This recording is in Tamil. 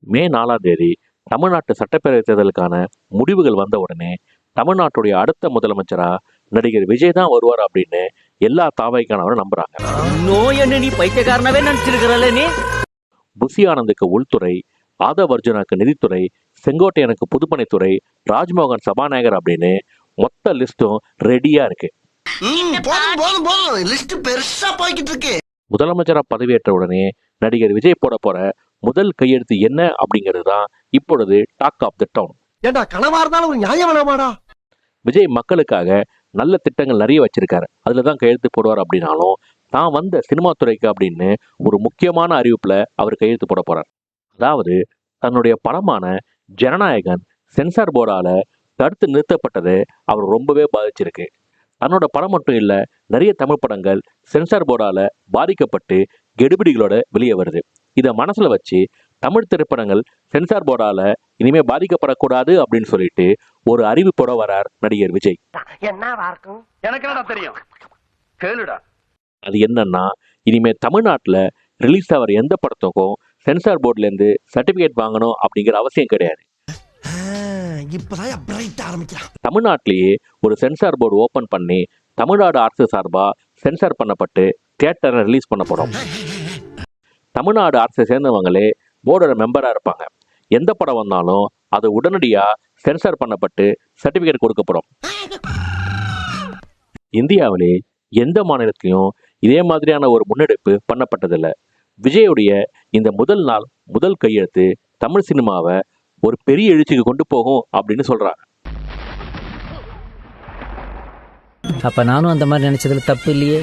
மே 4ஆம் தேதி தமிழ்நாட்டு சட்டப்பேரவை தேர்தலுக்கான முடிவுகள் வந்த உடனே தமிழ்நாட்டுடைய அடுத்த முதலமைச்சரா நடிகர் விஜய் தான் வருவார் அப்படின்னு எல்லா தாவைக்கானவரும் நம்புறாங்க. நோய் என்ன நீ பைத்தியக்காரனவே நினைச்சிருக்கிறல்ல நீ. புசி ஆனந்துக்கு உள்துறை, ஆதவ் அர்ஜுனாக்கு நிதித்துறை, செங்கோட்டையனுக்கு பொதுப்பணித்துறை, ராஜ்மோகன் சபாநாயகர் அப்படின்னு மொத்த லிஸ்டும் ரெடியா இருக்கு. முதலமைச்சரா பதவியேற்ற உடனே நடிகர் விஜய் போட போற முதல் கையெழுத்து என்ன அப்படிங்கிறது தான் இப்பொழுது டாக் ஆஃப் தி டவுன். ஏண்டா கனவா இருந்தாலும் ஒரு நியாயம் வேணாமாடா? விஜய் மக்களுக்காக நல்ல திட்டங்கள் நிறைய வச்சிருக்காரு, அதுல தான் கையெழுத்து போடுவார். அப்படின்னாலும் தான் வந்த சினிமா துறைக்கு அப்படின்னு ஒரு முக்கியமான அறிவிப்புல அவர் கையெழுத்து போட போறார். அதாவது தன்னுடைய படமான ஜனநாயகன் சென்சார் போர்டால தடுத்து நிறுத்தப்பட்டது அவர் ரொம்பவே பாதிச்சிருக்கு. தன்னோட படம் மட்டும் இல்ல, நிறைய தமிழ் படங்கள் சென்சார் போர்டால பாதிக்கப்பட்டு கெடுபிடிகளோட வெளியே வருது. இதை மனசுல வச்சு தமிழ் திரைப்படங்கள் சென்சார் போர்டால இனிமே பாதிக்கப்படக்கூடாது அப்படின்னு சொல்லிட்டு ஒரு அறிவிப்போட வரார் நடிகர் விஜய். அது என்னன்னா, இனிமே தமிழ்நாட்டுல ரிலீஸ் ஆகிற எந்த படத்துக்கும் சென்சார் போர்டுல இருந்து சர்டிபிகேட் வாங்கணும் அப்படிங்கிற அவசியம் கிடையாது. தமிழ்நாட்டிலேயே ஒரு சென்சார் போர்டு ஓபன் பண்ணி தமிழ்நாடு அரசு சார்பா சென்சார் பண்ணப்பட்டு தியேட்டரை ரிலீஸ் பண்ணப்படும். தமிழ்நாடு அரசை சேர்ந்தவங்களே போர்டோட மெம்பரா இருப்பாங்க. எந்த படம் வந்தாலும் அது உடனடியா சென்சார் பண்ணப்பட்டு சர்டிபிகேட் கொடுக்கப்படும். இந்தியாவிலே எந்த மாநிலத்திலையும் இதே மாதிரியான ஒரு முன்னெடுப்பு பண்ணப்பட்டதில்லை. விஜயுடைய இந்த முதல் நாள் முதல் கையெழுத்து தமிழ் சினிமாவை ஒரு பெரிய எழுச்சிக்கு கொண்டு போகும் அப்படின்னு சொல்றாங்க. அப்ப நானும் அந்த மாதிரி நினைச்சதுல தப்பு இல்லையே.